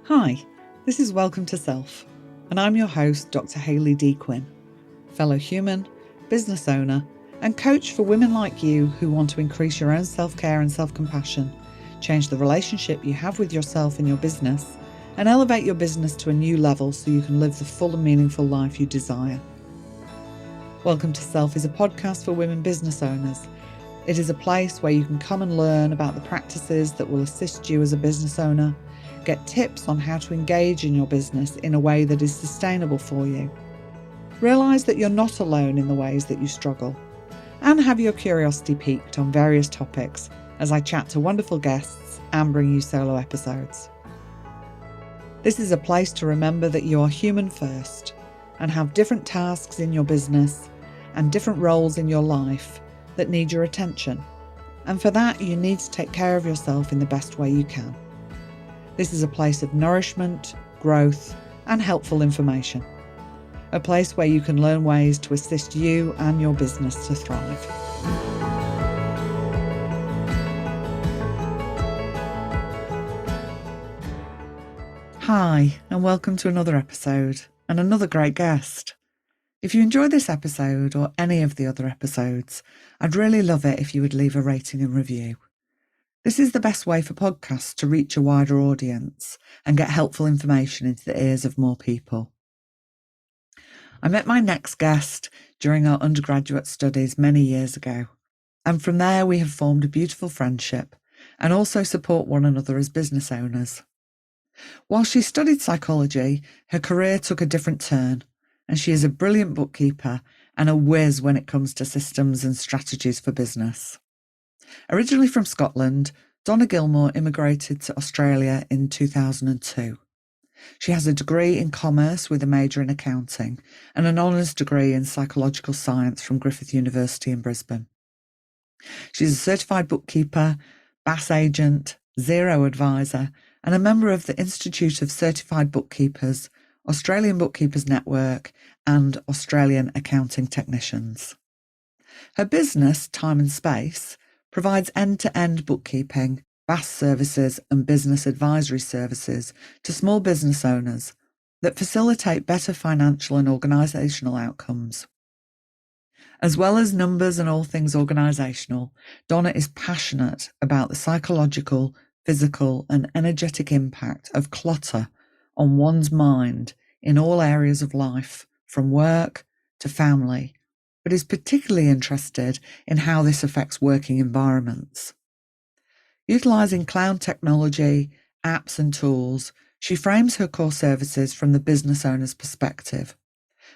Hi, this is Welcome to Self, and I'm your host, Dr. Hayley D. Quinn, fellow human, business owner, and coach for women like you who want to increase your own self-care and self-compassion, change the relationship you have with yourself and your business, and elevate your business to a new level so you can live the full and meaningful life you desire. Welcome to Self is a podcast for women business owners. It is a place where you can come and learn about the practices that will assist you as a business owner, get tips on how to engage in your business in a way that is sustainable for you. Realise that you're not alone in the ways that you struggle, and have your curiosity piqued on various topics as I chat to wonderful guests and bring you solo episodes. This is a place to remember that you are human first and have different tasks in your business and different roles in your life that need your attention, and for that you need to take care of yourself in the best way you can. This is a place of nourishment, growth, and helpful information. A place where you can learn ways to assist you and your business to thrive. Hi, and welcome to another episode and another great guest. If you enjoyed this episode or any of the other episodes, I'd really love it if you would leave a rating and review. This is the best way for podcasts to reach a wider audience and get helpful information into the ears of more people. I met my next guest during our undergraduate studies many years ago, and from there we have formed a beautiful friendship and also support one another as business owners. While she studied psychology, her career took a different turn, and she is a brilliant bookkeeper and a whiz when it comes to systems and strategies for business. Originally from Scotland, Donna Gilmour immigrated to Australia in 2002. She has a degree in commerce with a major in accounting and an honours degree in psychological science from Griffith University in Brisbane. She's a certified bookkeeper, BAS agent, Xero advisor, and a member of the Institute of Certified Bookkeepers, Australian Bookkeepers Network, and Australian Accounting Technicians. Her business, Time and Space, provides end-to-end bookkeeping, BAS services and business advisory services to small business owners that facilitate better financial and organisational outcomes. As well as numbers and all things organisational, Donna is passionate about the psychological, physical and energetic impact of clutter on one's mind in all areas of life, from work to family, but is particularly interested in how this affects working environments. Utilising cloud technology, apps and tools, she frames her core services from the business owner's perspective,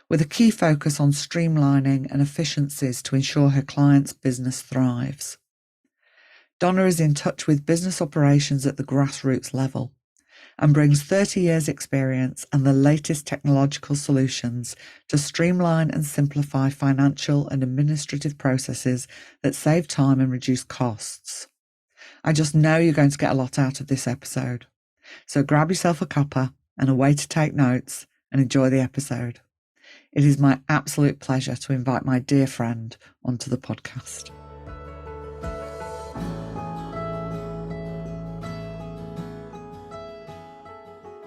with a key focus on streamlining and efficiencies to ensure her client's business thrives. Donna is in touch with business operations at the grassroots level and brings 30 years' experience and the latest technological solutions to streamline and simplify financial and administrative processes that save time and reduce costs. I just know you're going to get a lot out of this episode. So grab yourself a cuppa and a way to take notes and enjoy the episode. It is my absolute pleasure to invite my dear friend onto the podcast.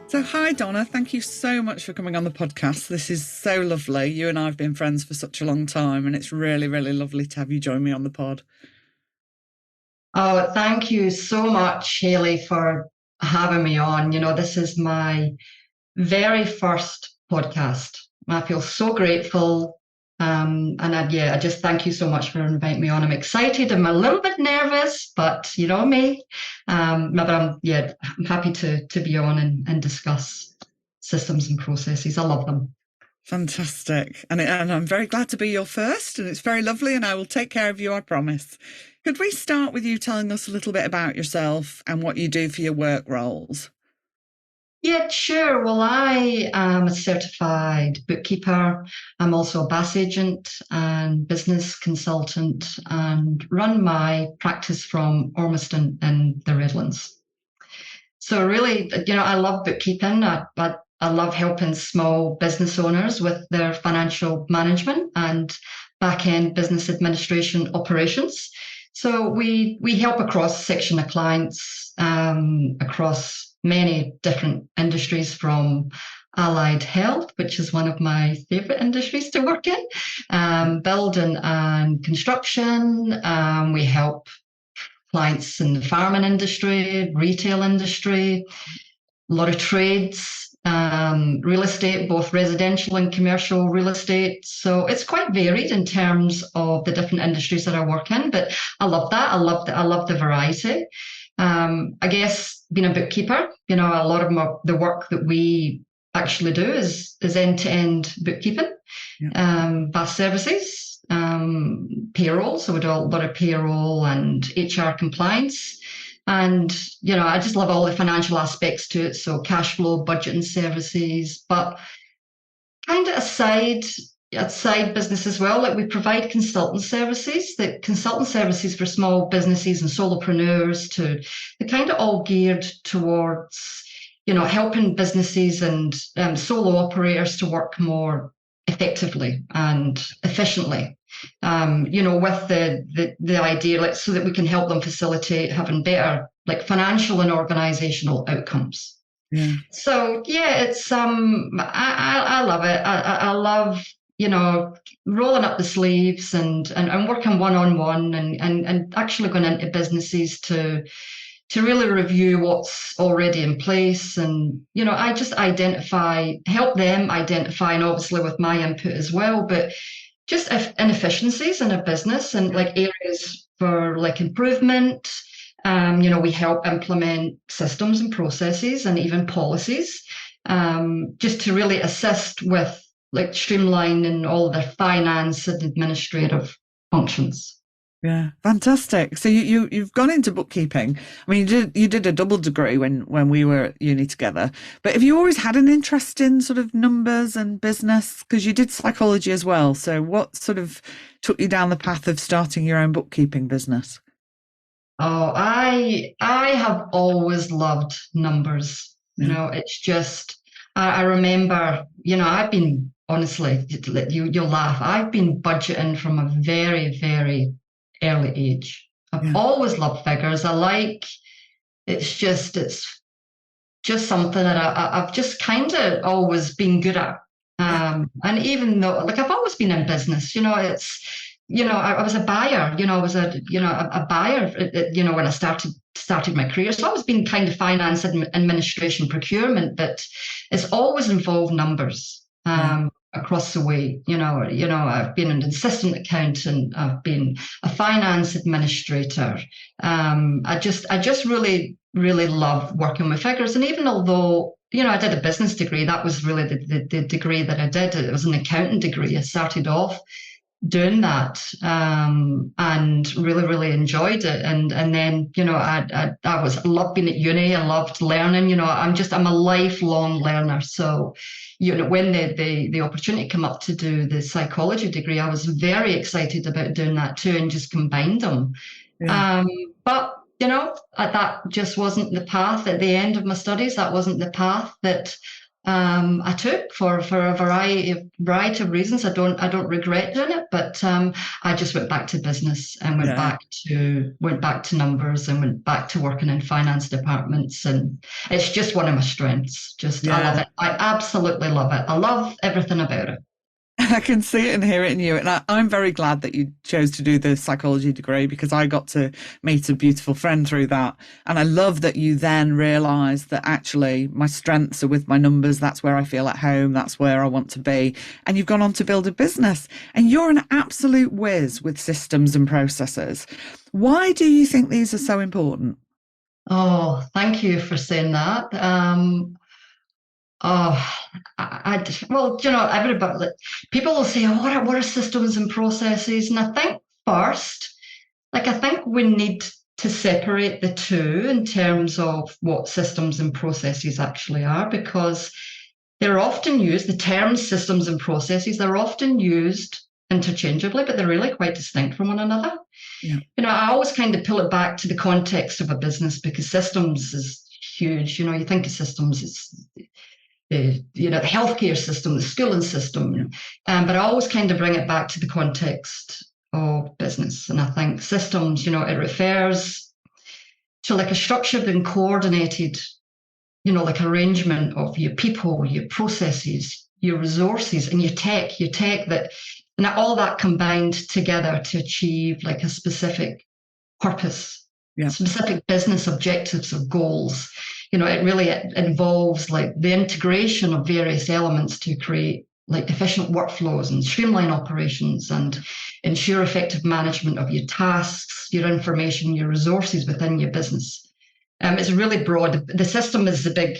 So hi Donna, thank you so much for coming on the podcast. This is so lovely. You and I have been friends for such a long time and it's really, really lovely to have you join me on the pod. Oh, thank you so much, Hayley, for having me on. You know, this is my very first podcast. I feel so grateful. I just thank you so much for inviting me on. I'm excited. I'm a little bit nervous, but you know me. I'm happy to be on and discuss systems and processes. I love them. Fantastic. And I'm very glad to be your first, and it's very lovely, and I will take care of you, I promise. Could we start with you telling us a little bit about yourself and what you do for your work roles? Yeah, sure. Well, I am a certified bookkeeper. I'm also a BAS agent and business consultant and run my practice from Ormiston in the Redlands. So really, you know, I love bookkeeping. I love helping small business owners with their financial management and back-end business administration operations. So we help across section of clients, across many different industries, from allied health, which is one of my favorite industries to work in, building and construction. We help clients in the farming industry, retail industry, a lot of trades, real estate, both residential and commercial real estate. So it's quite varied in terms of the different industries that I work in, but I love that. I love the variety. I guess being a bookkeeper, a lot of the work that we actually do is end-to-end bookkeeping, vast services, payroll. So we do a lot of payroll and HR compliance. And, I just love all the financial aspects to it. So cash flow, budgeting services, but kind of aside business as well. Like, we provide consultant services, for small businesses and solopreneurs they're kind of all geared towards, helping businesses and solo operators to work more effectively and efficiently. With the idea, so that we can help them facilitate having better, financial and organizational outcomes. Yeah. So yeah, it's I love it. I love, rolling up the sleeves and working one-on-one and actually going into businesses to really review what's already in place. And, I just help them identify, and obviously with my input as well, but just inefficiencies in a business and areas for improvement. We help implement systems and processes and even policies, just to really assist with streamlining all the finance and administrative functions. Yeah, fantastic. So you've gone into bookkeeping. I mean, you did a double degree when we were at uni together. But have you always had an interest in sort of numbers and business? Because you did psychology as well. So what sort of took you down the path of starting your own bookkeeping business? Oh, I have always loved numbers. It's just I remember, I've been, honestly, you'll laugh. I've been budgeting from a very, very early age. I've always loved figures. It's just something that I've just kind of always been good at. And even though, I've always been in business, I was a buyer, I was a buyer, when I started my career. So I've always been kind of finance, administration, procurement, but it's always involved numbers. Across the way, I've been an assistant accountant, I've been a finance administrator. I just really, really love working with figures. And even although, I did a business degree, that was really the degree that I did. It was an accounting degree. I started off doing that, and really, really enjoyed it. And then, I loved being at uni. I loved learning. I'm a lifelong learner. So, when the opportunity came up to do the psychology degree, I was very excited about doing that too, and just combined them. But that just wasn't the path at the end of my studies. That wasn't the path that I took for a variety of reasons. I don't regret doing it, but I just went back to business and went back to numbers and went back to working in finance departments. And it's just one of my strengths. I love it. I absolutely love it. I love everything about it. I can see it and hear it in you. And I'm very glad that you chose to do the psychology degree, because I got to meet a beautiful friend through that. And I love that you then realised that actually my strengths are with my numbers. That's where I feel at home. That's where I want to be. And you've gone on to build a business. And you're an absolute whiz with systems and processes. Why do you think these are so important? Oh, thank you for saying that. Well, everybody, people will say, oh, what are systems and processes? And I think first, I think we need to separate the two in terms of what systems and processes actually are, because they're often used, the terms systems and processes, they're often used interchangeably, but they're really quite distinct from one another. I always kind of pull it back to the context of a business, because systems is huge. You think of systems as the healthcare system, the schooling system, but I always kind of bring it back to the context of business. And I think systems, it refers to a structured and coordinated like arrangement of your people, your processes, your resources, and your tech that, and all that combined together to achieve like a specific purpose, Yeah. specific business objectives or goals. It really involves like the integration of various elements to create like efficient workflows and streamline operations and ensure effective management of your tasks, your information, your resources within your business. It's really broad. The system is the big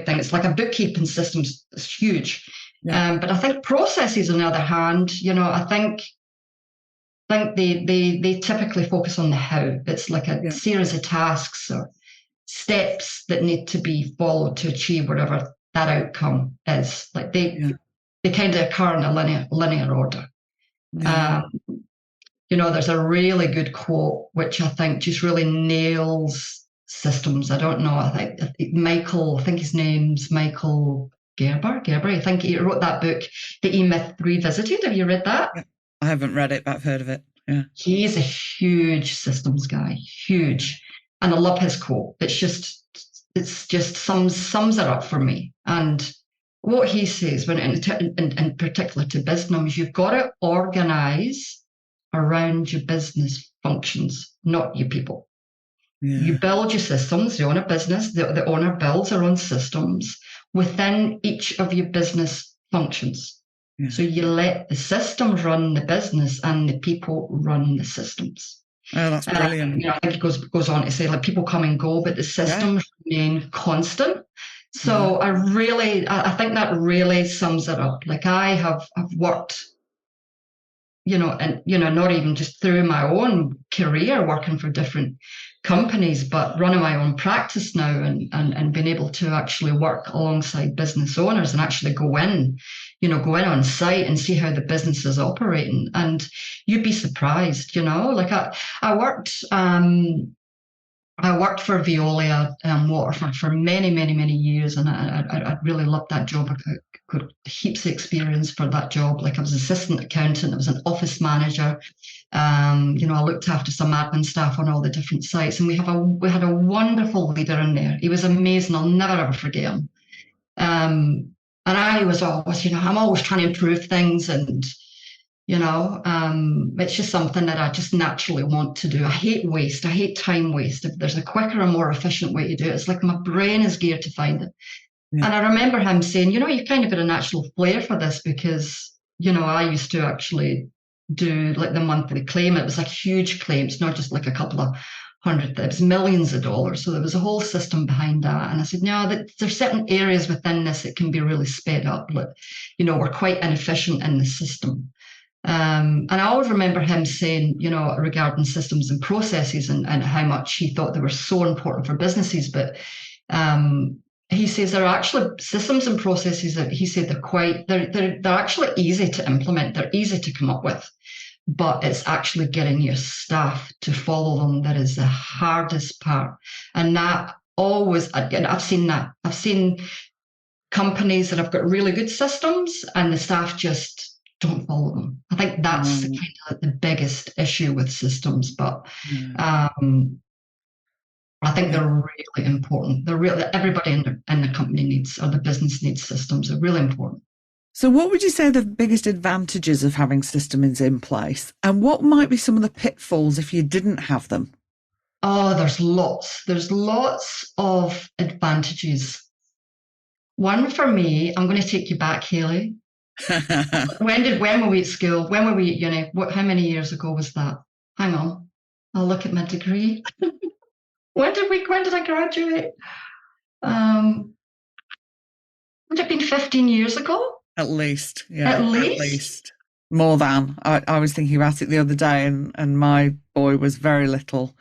thing. It's like a bookkeeping system. It's huge. Yeah. But I think processes, on the other hand, I think they typically focus on the how. It's like a series of tasks or steps that need to be followed to achieve whatever that outcome is. Like they kind of occur in a linear order. Yeah. There's a really good quote which I think just really nails systems. I don't know. I think his name's Michael Gerber. I think he wrote that book, The E-Myth Revisited. Have you read that? Yeah. I haven't read it, but I've heard of it. Yeah. He's a huge systems guy, huge. And I love his quote. It's just sums it up for me. And what he says, when in particular to business, you've got to organize around your business functions, not your people. Yeah. You build your systems. You own a business. The owner builds their own systems within each of your business functions. Yeah. So you let the systems run the business and the people run the systems. Oh, that's brilliant. I think it goes on to say like people come and go, but the systems remain constant. So I think that really sums it up. Like I've worked, and not even just through my own career working for different companies, but running my own practice now and being able to actually work alongside business owners and actually go in on site and see how the business is operating. And you'd be surprised, like I worked for Veolia Waterfront for many, many, many years, and I really loved that job. I got heaps of experience for that job. Like I was assistant accountant, I was an office manager. I looked after some admin staff on all the different sites, and we had a wonderful leader in there. He was amazing. I'll never ever forget him. And I was always, I'm always trying to improve things, and it's just something that I just naturally want to do. I hate waste. I hate time waste. If there's a quicker and more efficient way to do it, it's like my brain is geared to find it. Yeah. And I remember him saying, you kind of got a natural flair for this because, I used to actually do like the monthly claim. It was a huge claim. It's not just like a couple of hundred, it was millions of dollars. So there was a whole system behind that. And I said, no, there's certain areas within this that can be really sped up. Like, we're quite inefficient in the system. And I always remember him saying, regarding systems and processes and how much he thought they were so important for businesses. But he says there are actually systems and processes that he said they're actually easy to implement. They're easy to come up with, but it's actually getting your staff to follow them that is the hardest part. And that always, again, I've seen that. I've seen companies that have got really good systems and the staff just don't follow them. I think that's kind of the biggest issue with systems, but I think they're really important. Everybody in the company needs, or the business needs systems. They're really important. So what would you say are the biggest advantages of having systems in place? And what might be some of the pitfalls if you didn't have them? Oh, there's lots. There's lots of advantages. One for me, I'm going to take you back, Hayley. When were we at school? When were we at uni? How many years ago was that? Hang on. I'll look at my degree. When did I graduate? Would it have been 15 years ago? At least, yeah. At least? More than. I was thinking about it the other day and my boy was very little.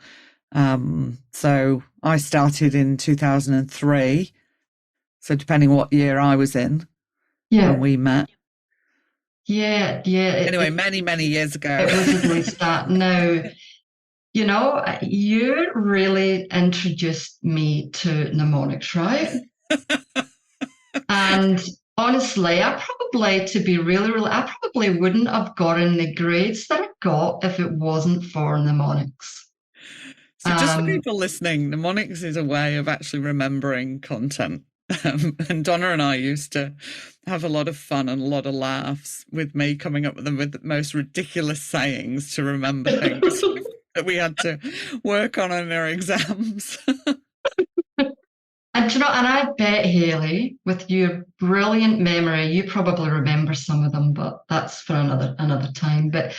So I started in 2003. So depending what year I was in when we met. Yeah. Anyway, many years ago. It was at least that. Now, you really introduced me to mnemonics, right? And honestly, I probably wouldn't have gotten the grades that I got if it wasn't for mnemonics. So just for people listening, mnemonics is a way of actually remembering content. And Donna and I used to have a lot of fun and a lot of laughs with me coming up with the most ridiculous sayings to remember things that we had to work on in our exams. And and I bet, Haley, with your brilliant memory, you probably remember some of them, but that's for another time. But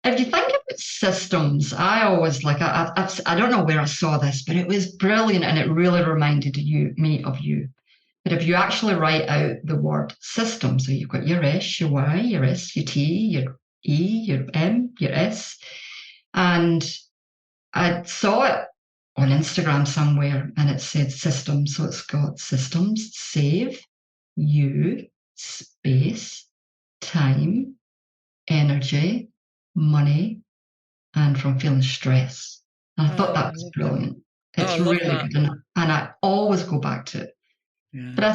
if you think about systems, I always I don't know where I saw this, but it was brilliant and it really reminded me of you. But if you actually write out the word system, so you've got your S, your Y, your S, your T, your E, your M, your S, and I saw it on Instagram somewhere and it said systems. So it's got systems, save, you, space, time, energy, money, and from feeling stress. And I thought that was brilliant. It's really good. And I always go back to it. Yeah. But I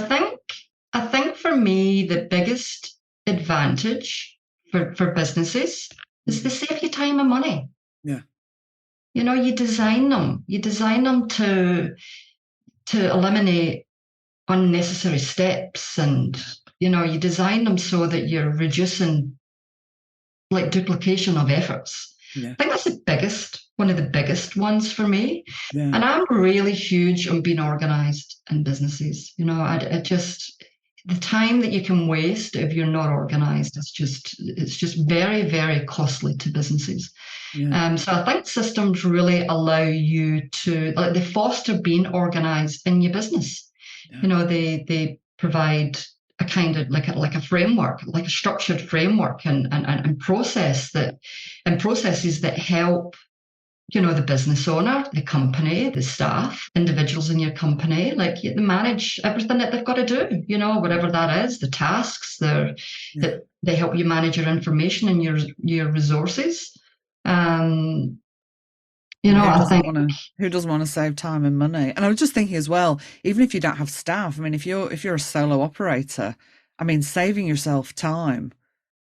think for me, the biggest advantage for businesses is they save you time and money. Yeah. You design them to eliminate unnecessary steps, and you design them so that you're reducing like duplication of efforts. Yeah. I think that's one of the biggest ones for me. Yeah. And I'm really huge on being organized in businesses. I just the time that you can waste if you're not organized, it's just very, very costly to businesses. Yeah. So I think systems really allow you to they foster being organized in your business. Yeah. They provide a kind of like a framework, like a structured framework and processes that help the business owner, the company, the staff, individuals in your company, they manage everything that they've got to do, whatever that is, the tasks, that they help you manage your information and your resources. I think who doesn't want to save time and money? And I was just thinking as well, even if you don't have staff, I mean, if you're a solo operator, I mean, saving yourself time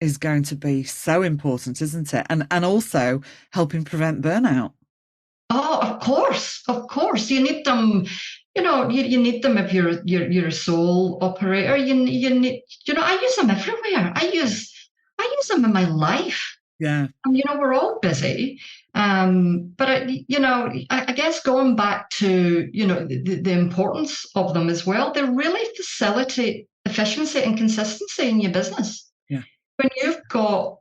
is going to be so important, isn't it? And also helping prevent burnout. Oh, of course. You need them. You need them if you're a sole operator. You need. I use them everywhere. I use them in my life. Yeah. And we're all busy. But I guess going back to the importance of them as well, they really facilitate efficiency and consistency in your business. Yeah. When you've got,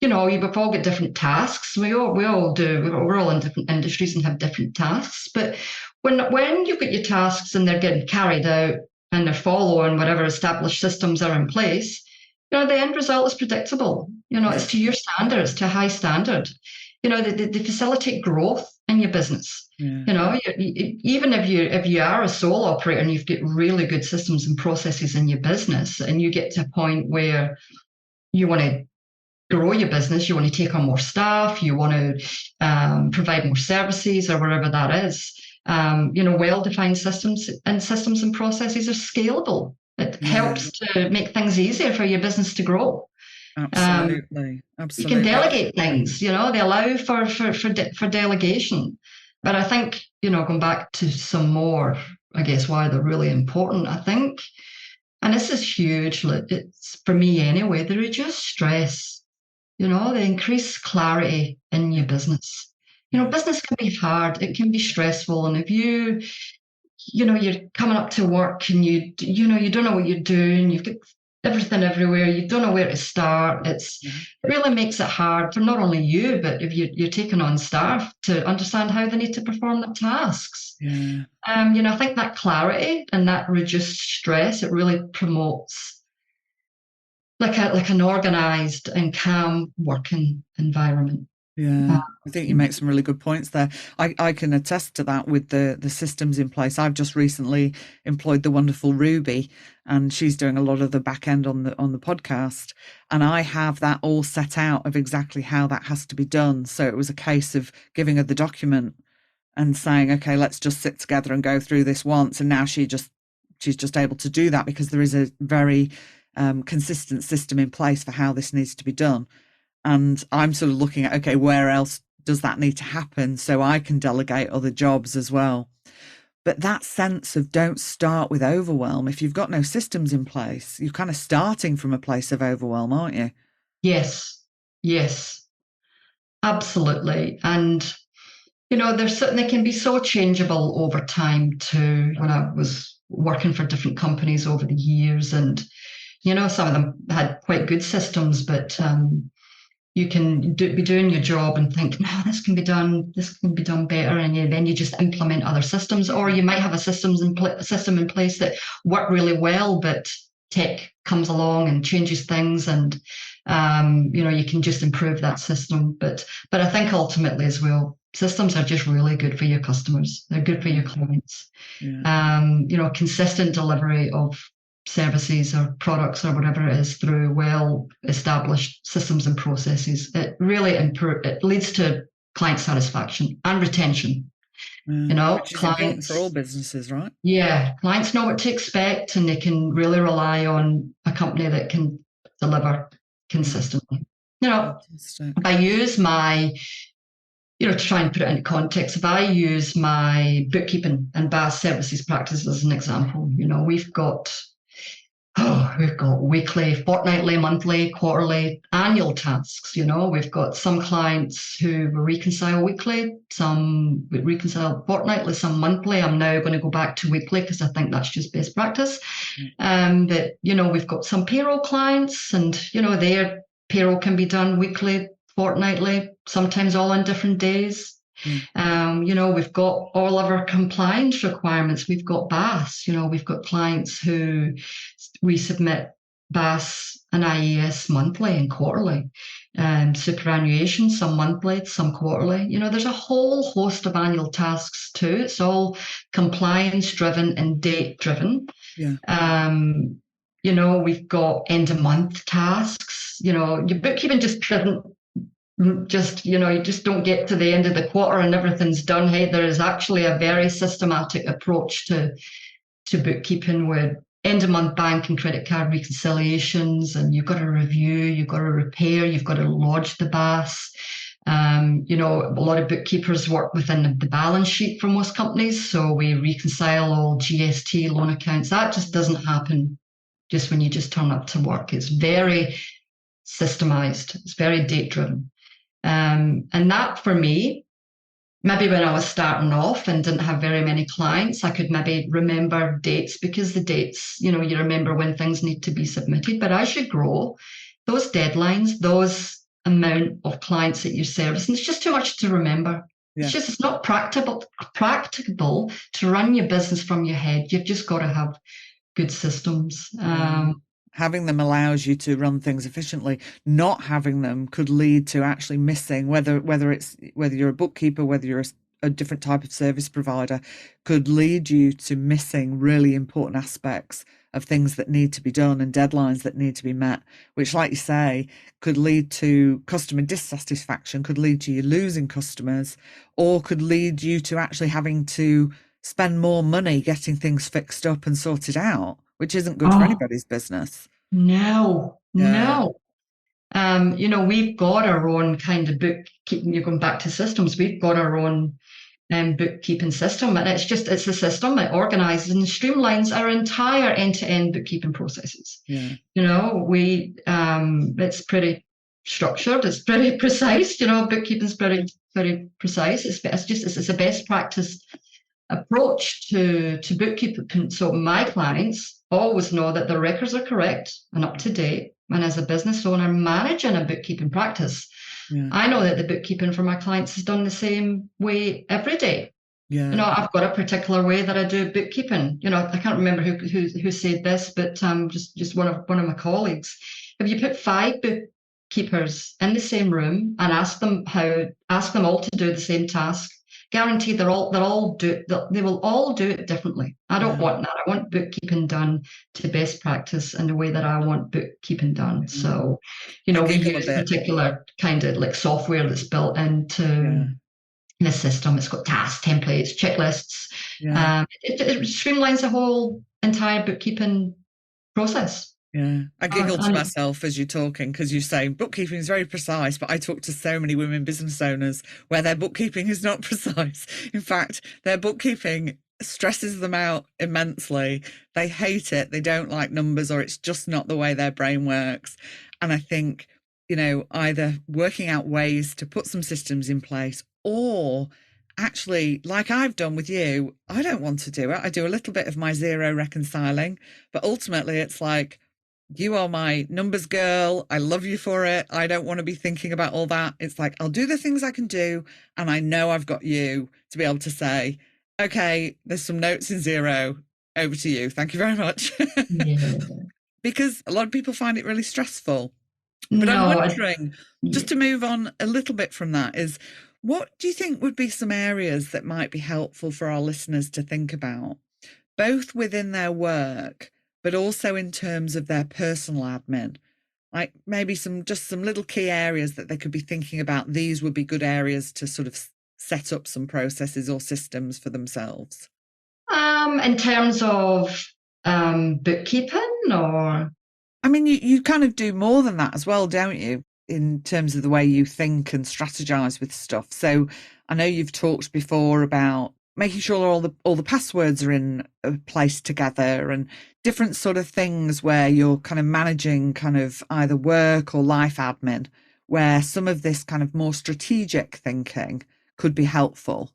we've all got different tasks. We all do. We're all in different industries and have different tasks. But when you've got your tasks and they're getting carried out and they're following whatever established systems are in place, the end result is predictable. It's to your standards, to a high standard. They facilitate growth in your business. Yeah. Even if you are a sole operator and you've got really good systems and processes in your business, and you get to a point where you want to grow your business, you want to take on more staff, you want to provide more services or wherever that is. Well-defined systems and processes are scalable. It helps to make things easier for your business to grow. Absolutely. You can delegate things. They allow for delegation. But I think going back to some more, I guess why they're really important. I think, and this is huge. It's for me anyway. They reduce stress. They increase clarity in your business. Business can be hard. It can be stressful, and if you're coming up to work and you don't know what you're doing, you've got everything everywhere, you don't know where to start. It really makes it hard for not only you, but if you're taking on staff to understand how they need to perform the tasks. Yeah. I think that clarity and that reduced stress, it really promotes like an organized and calm working environment. Yeah, I think you make some really good points there. I can attest to that with the systems in place. I've just recently employed the wonderful Ruby, and she's doing a lot of the back end on the podcast. And I have that all set out of exactly how that has to be done. So it was a case of giving her the document and saying, okay, let's just sit together and go through this once. And now she's just able to do that because there is a very consistent system in place for how this needs to be done. And I'm sort of looking at, okay, where else does that need to happen so I can delegate other jobs as well? But that sense of don't start with overwhelm. If you've got no systems in place, you're kind of starting from a place of overwhelm, aren't you? Yes, yes, absolutely. And they can be so changeable over time too. When I was working for different companies over the years, and some of them had quite good systems, but you can be doing your job and think, no, this can be done better, and then you just implement other systems, or you might have a system in place that work really well, but tech comes along and changes things, and you can just improve that system. But I think ultimately as well, systems are just really good for your customers. They're good for your clients. Yeah. Consistent delivery of services or products or whatever it is through well established systems and processes. It really it leads to client satisfaction and retention. Which is important for all businesses, right? Yeah, clients know what to expect, and they can really rely on a company that can deliver consistently. Fantastic. If I use to try and put it into context, if I use my bookkeeping and BAS services practice as an example, we've got weekly, fortnightly, monthly, quarterly, annual tasks. We've got some clients who reconcile weekly, some reconcile fortnightly, some monthly. I'm now going to go back to weekly because I think that's just best practice. But we've got some payroll clients, and their payroll can be done weekly, fortnightly, sometimes all on different days. We've got all of our compliance requirements. We've got BAS. We've got clients who we submit BAS and IAS monthly and quarterly, superannuation, some monthly, some quarterly. There's a whole host of annual tasks too. It's all compliance driven and date driven. Yeah. We've got end of month tasks. Your bookkeeping just doesn't you just don't get to the end of the quarter and everything's done. Hey, there is actually a very systematic approach to bookkeeping with end of month bank and credit card reconciliations, and you've got to review, you've got to repair, you've got to lodge the BAS. A lot of bookkeepers work within the balance sheet for most companies, so we reconcile all GST loan accounts. That just doesn't happen just when you just turn up to work. It's very systemized. It's very date driven. And that for me, maybe when I was starting off and didn't have very many clients, I could maybe remember dates, because the dates, you remember when things need to be submitted. But as you grow, those deadlines, those amount of clients that you service, and it's just too much to remember. Yeah. It's not practicable to run your business from your head. You've just got to have good systems. Having them allows you to run things efficiently. Not having them could lead to actually missing, whether you're a bookkeeper, whether you're a different type of service provider, could lead you to missing really important aspects of things that need to be done and deadlines that need to be met, which, like you say, could lead to customer dissatisfaction, could lead to you losing customers, or could lead you to actually having to spend more money getting things fixed up and sorted out, which isn't good for anybody's business. No. We've got our own kind of bookkeeping. You're going back to systems. We've got our own bookkeeping system, and it's a system that organizes and streamlines our entire end-to-end bookkeeping processes. Yeah. It's pretty structured. It's pretty precise. Bookkeeping's very precise. It's a best practice approach to bookkeeping. So my clients always know that their records are correct and up to date. And as a business owner managing a bookkeeping practice, I know that the bookkeeping for my clients is done the same way every day. Yeah. I've got a particular way that I do bookkeeping. I can't remember who said this, but just one of my colleagues. If you put 5 bookkeepers in the same room and ask them all to do the same task, guaranteed they will all do it differently. I don't want that. I want bookkeeping done to best practice and the way that I want bookkeeping done. So, we use a particular kind of like software that's built into the system. It's got tasks, templates, checklists. It streamlines the whole entire bookkeeping process. Yeah, I giggled to And myself as you're talking because you're saying bookkeeping is very precise, but I talk to so many women business owners where their bookkeeping is not precise. In fact, their bookkeeping stresses them out immensely. They hate it. They don't like numbers, or it's just not the way their brain works. And I think, either working out ways to put some systems in place, or actually, like I've done with you, I don't want to do it. I do a little bit of my zero reconciling, but ultimately it's like, you are my numbers girl. I love you for it. I don't want to be thinking about all that. It's like, I'll do the things I can do. And I know I've got you to be able to say, okay, there's some notes in zero. Over to you. Thank you very much. yeah, Because a lot of people find it really stressful. But I'm no, wondering, yeah. just to move on a little bit from that, is what do you think would be some areas that might be helpful for our listeners to think about, both within their work, but also in terms of their personal admin? Like maybe some little key areas that they could be thinking about. These would be good areas to sort of set up some processes or systems for themselves. In terms of bookkeeping, or I mean, you kind of do more than that as well, don't you? In terms of the way you think and strategize with stuff. So I know you've talked before about making sure all the passwords are in a place together, and different sort of things where you're kind of managing kind of either work or life admin, where some of this kind of more strategic thinking could be helpful.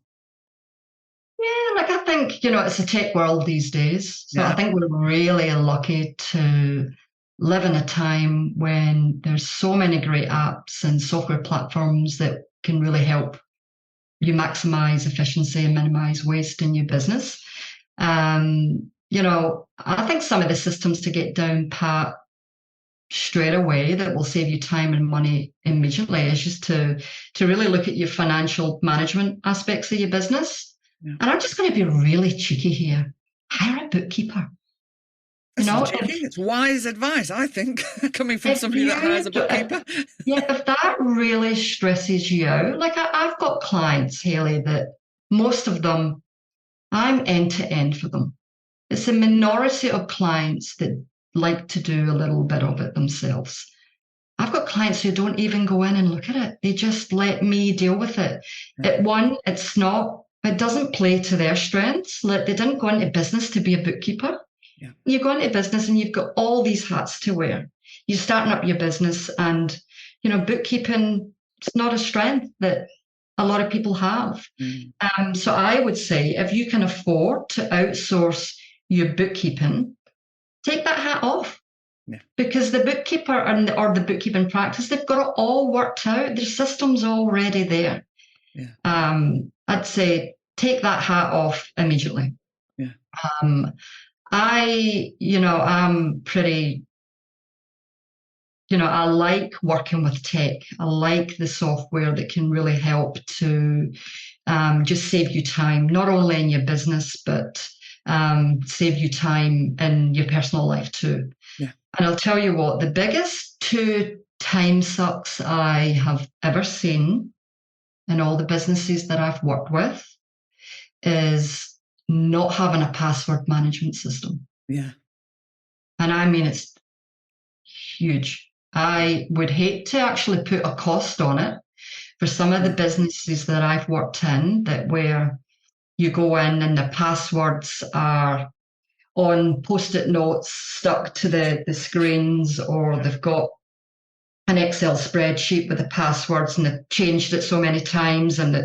yeah, like I think, it's a tech world these days. So I Yeah. think we're really lucky to live in a time when there's so many great apps and software platforms that can really help you maximize efficiency and minimize waste in your business. I think some of the systems to get down pat straight away that will save you time and money immediately is just to really look at your financial management aspects of your business. Yeah. And I'm just going to be really cheeky here. Hire a bookkeeper. You It's not know, cheeky. if It's wise advice, I think, coming from if somebody that you hires a do, bookkeeper. yeah, if that really stresses you out, like I've got clients, Haley, that most of them I'm end to end for them. It's a minority of clients that like to do a little bit of it themselves. I've got clients who don't even go in and look at it. They just let me deal with it. Yeah. It doesn't play to their strengths. Like they didn't go into business to be a bookkeeper. Yeah. You go into business and you've got all these hats to wear. You're starting up your business and, bookkeeping, it's not a strength that a lot of people have. Mm. So I would say if you can afford to outsource your bookkeeping, take that hat off. Yeah. Because the bookkeeper or the bookkeeping practice, they've got it all worked out. Their system's already there. Yeah. I'd say take that hat off immediately. Yeah. Um, I'm pretty, I like working with tech. I like the software that can really help to just save you time, not only in your business, but save you time in your personal life too. Yeah. And I'll tell you what, the biggest two time sucks I have ever seen in all the businesses that I've worked with is not having a password management system. Yeah. And I mean, it's huge. I would hate to actually put a cost on it for some of the businesses that I've worked in that where you go in and the passwords are on post-it notes stuck to the screens, or they've got an Excel spreadsheet with the passwords and they've changed it so many times and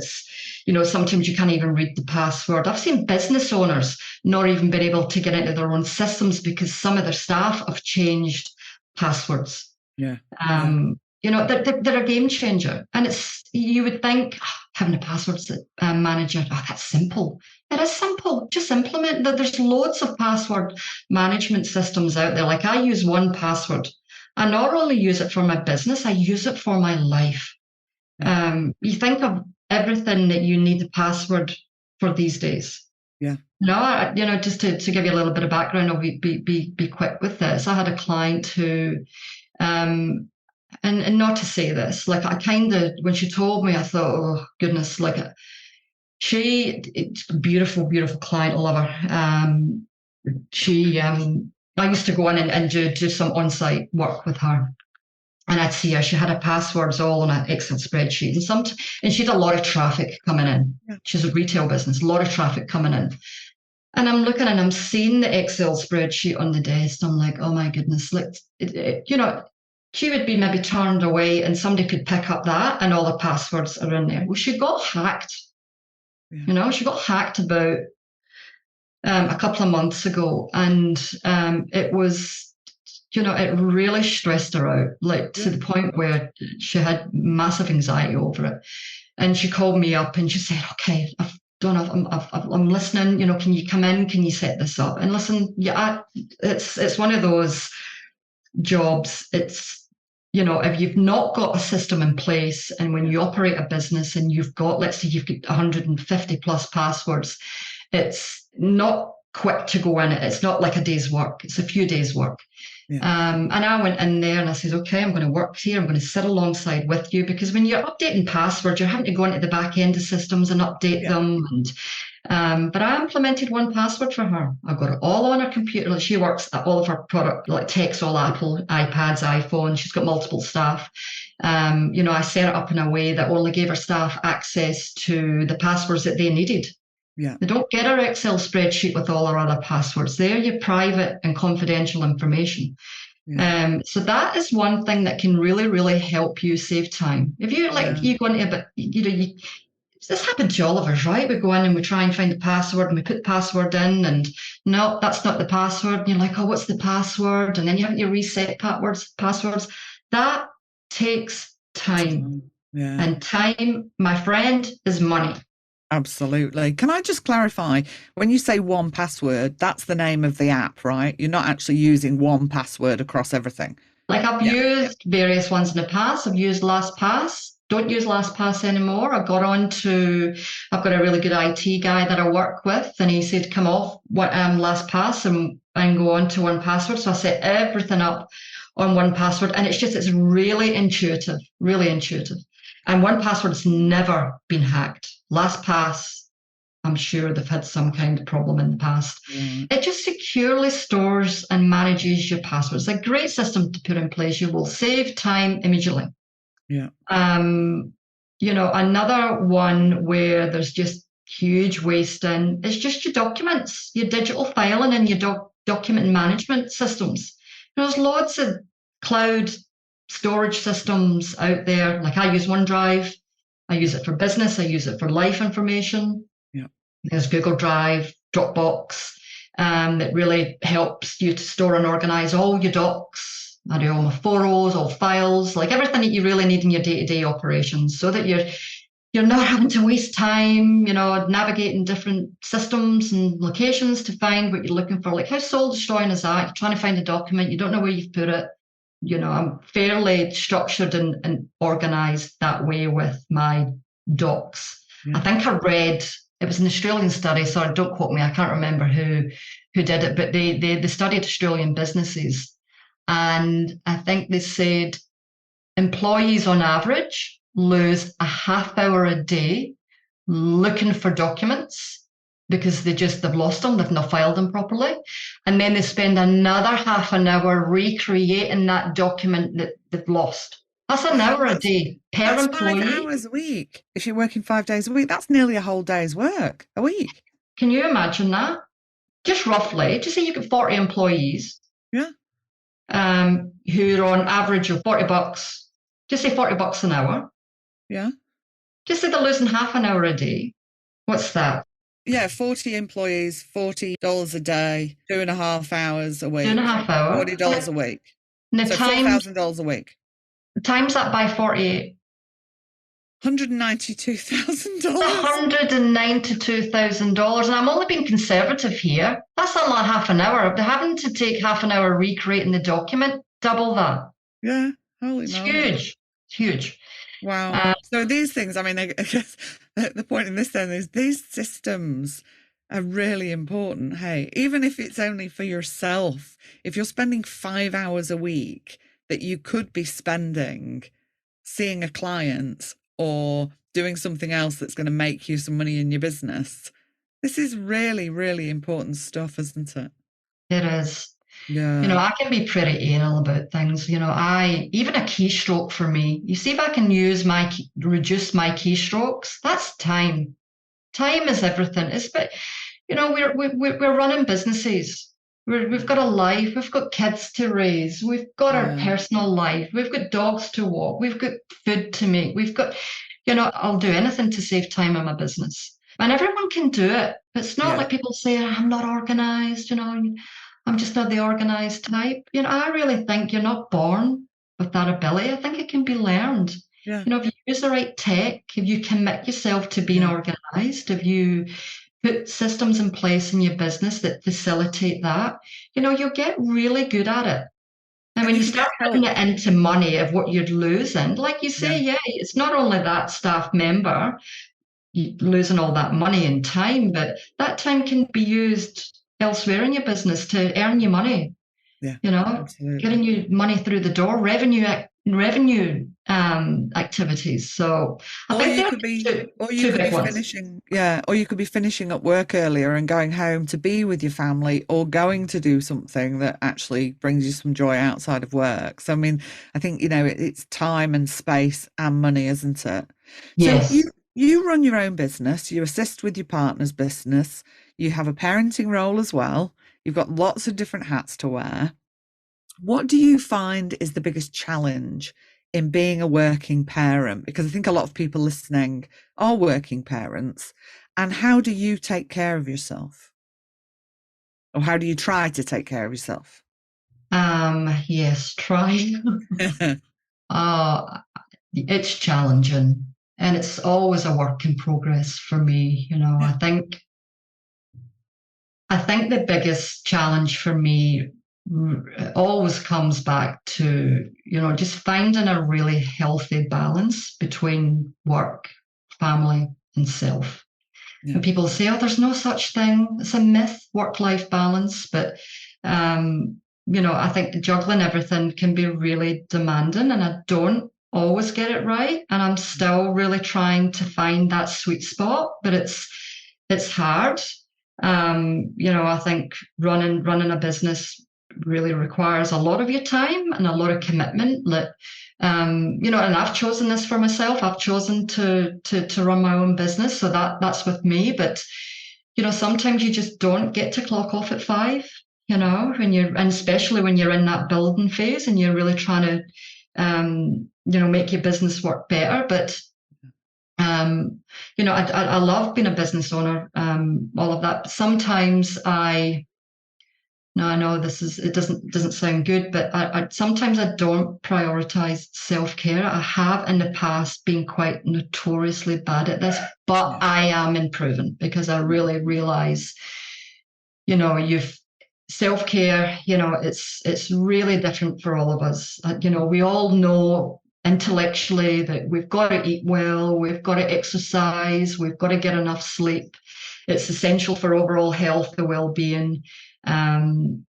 sometimes you can't even read the password. I've seen business owners not even been able to get into their own systems because some of their staff have changed passwords. Yeah. They're a game changer. And you would think having a passwords manager, that's simple. It is simple. Just implement that. There's loads of password management systems out there. Like I use 1Password. I not only use it for my business, I use it for my life. Yeah. You think of everything that you need a password for these days. Yeah. No, just to give you a little bit of background, I'll be quick with this. I had a client who, and not to say this, like I kind of, when she told me, I thought, oh goodness, like it's a beautiful, beautiful client, I love her. She I used to go in and do some on-site work with her. And I'd see her, she had her passwords all on an Excel spreadsheet. And she had a lot of traffic coming in. Yeah. She's a retail business, a lot of traffic coming in. And I'm looking and I'm seeing the Excel spreadsheet on the desk. I'm like, oh my goodness, she would be maybe turned away and somebody could pick up that and all the passwords are in there. Well, she got hacked. Yeah. She got hacked about a couple of months ago. And it was, it really stressed her out, like to the point where she had massive anxiety over it. And she called me up and she said, okay, I'm listening. Can you come in? Can you set this up? And listen, it's one of those jobs. It's, if you've not got a system in place and when you operate a business and you've got, let's say you've got 150 plus passwords, it's not quick to go in. It's not like a day's work. It's a few days work. Yeah. And I went in there and I said, okay, I'm going to work here. I'm going to sit alongside with you, because when you're updating passwords, you're having to go into the back end of systems and update them. And but I implemented 1Password for her. I've got it all on her computer. Like, she works at all of her product, like takes all Apple, iPads, iPhone. She's got multiple staff. I set it up in a way that only gave her staff access to the passwords that they needed. Yeah. They don't get our Excel spreadsheet with all our other passwords. They're your private and confidential information. Yeah. So that is one thing that can really, really help you save time. If you you go into this happened to all of us, right? We go in and we try and find the password and we put the password in and no, that's not the password. And you're like, oh, what's the password? And then you have to reset passwords. That takes time. Yeah. And time, my friend, is money. Absolutely. Can I just clarify, when you say 1Password, that's the name of the app, right? You're not actually using 1Password across everything. Like I've used various ones in the past. I've used LastPass. Don't use LastPass anymore. I've got a really good IT guy that I work with, and he said, come off LastPass and go on to 1Password. So I set everything up on 1Password, and it's really intuitive, really intuitive. And 1Password's never been hacked. LastPass, I'm sure they've had some kind of problem in the past. It just securely stores and manages your passwords. It's a great system to put in place. You will save time immediately. Yeah. Another one where there's just huge waste in is just your documents, your digital filing and your document management systems. There's lots of cloud storage systems out there. Like I use OneDrive. I use it for business. I use it for life information. Yeah. There's Google Drive, Dropbox, that really helps you to store and organize all your docs. I do all my photos, all files, like everything that you really need in your day-to-day operations, so that you're not having to waste time, navigating different systems and locations to find what you're looking for. Like, how soul destroying is that? You're trying to find a document, you don't know where you've put it. I'm fairly structured and organized that way with my docs. Yeah. I think I read, it was an Australian study, so don't quote me, I can't remember who did it, but they studied Australian businesses. And I think they said employees on average lose a half hour a day looking for documents because they've lost them, they've not filed them properly. And then they spend another half an hour recreating that document that they've lost. That's an hour a day per employee. 5 hours a week. If you're working 5 days a week, that's nearly a whole day's work a week. Can you imagine that? Just roughly, just say you've got 40 employees. Yeah. Who are on average of $40, just say $40 an hour. Yeah. Just say they're losing half an hour a day. What's that? Yeah, 40 employees, $40 a day, 2.5 hours a week. 2.5 hours. $40 a week. So $4,000 a week. Times that by 48. $192,000. $192,000, and I'm only being conservative here. That's not like half an hour. They're having to take half an hour recreating the document, double that. Yeah, holy moly. Huge. It's huge. Wow. So these things, I guess the point in this then is these systems are really important. Hey, even if it's only for yourself, if you're spending 5 hours a week that you could be spending seeing a client or doing something else that's going to make you some money in your business. This is really, really important stuff, isn't it? It is. Yeah. I can be pretty anal about things. Even a keystroke for me, you see, if I can reduce my keystrokes, that's time. Time is everything. We're running businesses. We've got a life. We've got kids to raise. We've got our Yeah. personal life. We've got dogs to walk. We've got food to make. I'll do anything to save time in my business. And everyone can do it. It's not Yeah. like people say, I'm not organized, I'm just not the organized type. I really think you're not born with that ability. I think it can be learned. Yeah. If you use the right tech, if you commit yourself to being Yeah. organized, if you put systems in place in your business that facilitate that, you'll get really good at it. And And when you you can get start putting help. it into money of what you're losing, like you Yeah. say, yeah, it's not only that staff member losing all that money and time, but that time can be used elsewhere in your business to earn you money, Yeah. getting Absolutely. you money through the door, revenue activities. So I Or think you they're could be, two, or you two could be big ones. finishing, yeah, or you could be finishing up work earlier and going home to be with your family or going to do something that actually brings you some joy outside of work. So, I mean, I think, it's time and space and money, isn't it? So Yes. you run your own business, you assist with your partner's business, you have a parenting role as well. You've got lots of different hats to wear. What do you find is the biggest challenge in being a working parent? Because I think a lot of people listening are working parents. And how do you take care of yourself? Or how do you try to take care of yourself? Yes, try. uh, it's challenging and it's always a work in progress for me. Yeah, I think the biggest challenge for me always comes back to, just finding a really healthy balance between work, family, and self. yeah, And people say, oh, there's no such thing. It's a myth, work-life balance. But, I think juggling everything can be really demanding and I don't always get it right. And I'm still really trying to find that sweet spot, but it's hard. I think running a business really requires a lot of your time and a lot of commitment. And I've chosen this for myself. I've chosen to run my own business, so that's with me. But sometimes you just don't get to clock off at 5. And especially when you're in that building phase and you're really trying to make your business work better. But I love being a business owner, all of that. But sometimes now I know it doesn't sound good, but sometimes I don't prioritize self-care. I have in the past been quite notoriously bad at this, but yeah, I am improving because I really realize, you've self-care, it's really different for all of us. We all know intellectually that we've got to eat well, we've got to exercise, we've got to get enough sleep. It's essential for overall health, the well-being. And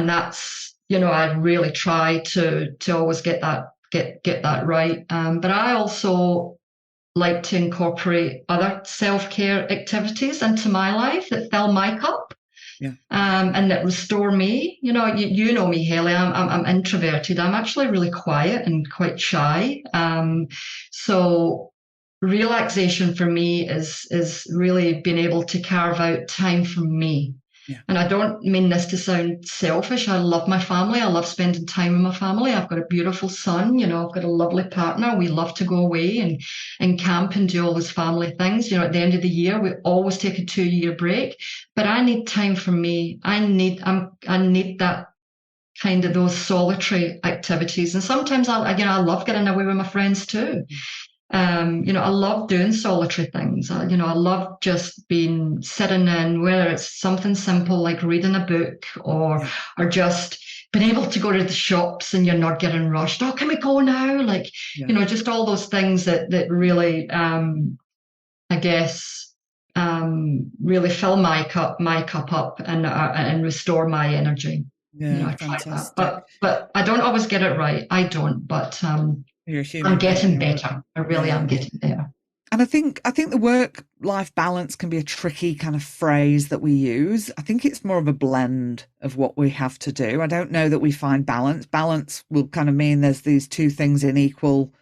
that's, I really try to always get that right. But I also like to incorporate other self-care activities into my life that fill my cup, yeah, and that restore me. You know me, Haley. I'm introverted. I'm actually really quiet and quite shy. So relaxation for me is really being able to carve out time for me. yeah, And I don't mean this to sound selfish. I love my family. I love spending time with my family. I've got a beautiful son. I've got a lovely partner. We love to go away and camp and do all those family things. At the end of the year, we always take a 2-year break. But I need time for me. I need that kind of those solitary activities. And sometimes I love getting away with my friends too. I love doing solitary things. I love just being sitting in, whether it's something simple like reading a book or yeah, just being able to go to the shops and you're not getting rushed. Oh, can we go now? Like, yeah, just all those things that really, I guess, really fill my cup up and restore my energy. yeah. I try that, Fantastic. but I don't always get it right. I don't, but You're a I'm human being, getting right? better. I really Yeah. am getting better. And I think the work-life balance can be a tricky kind of phrase that we use. I think it's more of a blend of what we have to do. I don't know that we find balance. Balance will kind of mean there's these two things in equal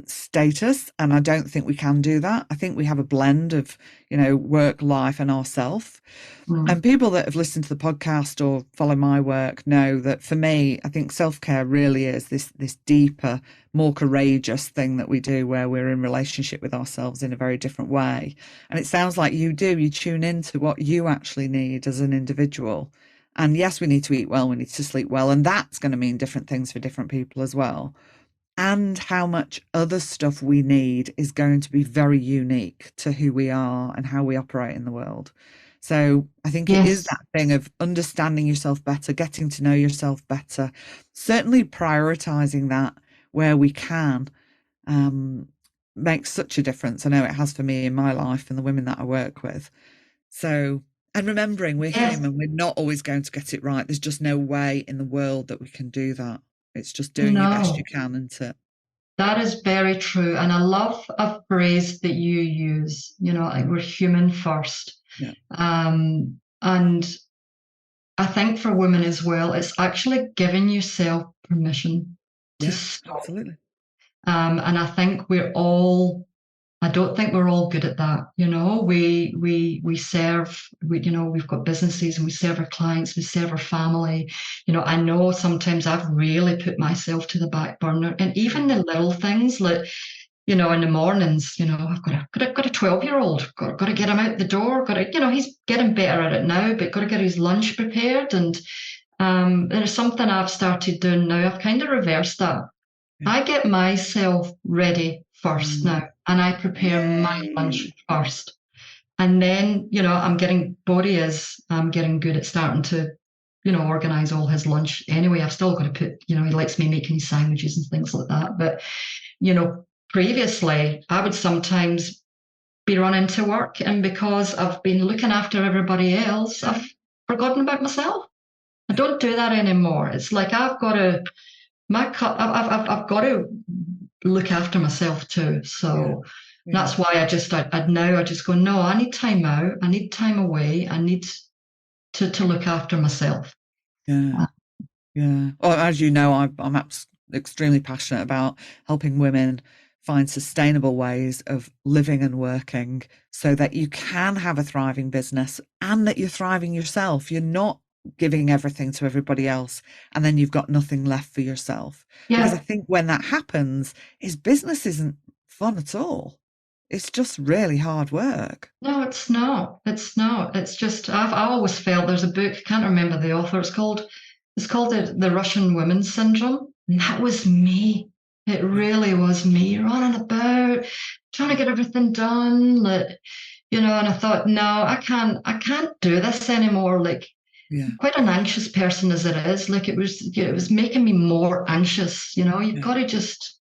status, and I don't think we can do that. I think we have a blend of, work, life, and ourself. Mm. And people that have listened to the podcast or follow my work know that for me, I think self-care really is this deeper, more courageous thing that we do where we're in relationship with ourselves in a very different way. And it sounds like you tune into what you actually need as an individual. And yes, we need to eat well, we need to sleep well, and that's going to mean different things for different people as well. And how much other stuff we need is going to be very unique to who we are and how we operate in the world. So I think it is Yes. that thing of understanding yourself better, getting to know yourself better, certainly prioritizing that where we can, makes such a difference. I know it has for me in my life and the women that I work with. So, and remembering we're Yes. human, we're not always going to get it right. There's just no way in the world that we can do that. It's just doing your best you No, can, isn't it? that is very true. And I love a phrase that you use, like we're human first. Yeah. And I think for women as well, it's actually giving yourself permission to Yeah, stop. absolutely. And I don't think we're all good at that. We serve, we've got businesses and we serve our clients, we serve our family. I know sometimes I've really put myself to the back burner, and even the little things like, in the mornings, I've got a 12-year-old, got to get him out the door, he's getting better at it now, but got to get his lunch prepared. And there's something I've started doing now. I've kind of reversed that. Yeah. I get myself ready first Mm. now, and I prepare my lunch Yay. first. And then, I'm getting good at starting to, organize all his lunch anyway. I've still got to put, he likes me making his sandwiches and things like that. But, previously I would sometimes be running to work, and because I've been looking after everybody else, I've forgotten about myself. I don't do that anymore. It's like I've got to I've got to look after myself too. Yeah. So Yeah. that's why I just go, no, I need time out. I need time away. I need to look after myself. Yeah. Yeah. Well, as you know, I'm extremely passionate about helping women find sustainable ways of living and working so that you can have a thriving business and that you're thriving yourself. You're not giving everything to everybody else and then you've got nothing left for yourself. Because I Yeah. think when that happens, business isn't fun at all. It's just really hard work. No, it's not. It's not. It's just I always felt there's a book, I can't remember the author. It's called the Russian Women's Syndrome. And that was me. It Yeah. really was me running about, trying to get everything done. Like, and I thought, no, I can't do this anymore. Like, Yeah. quite an anxious person as it is. Like, it was making me more anxious. You've Yeah. got to just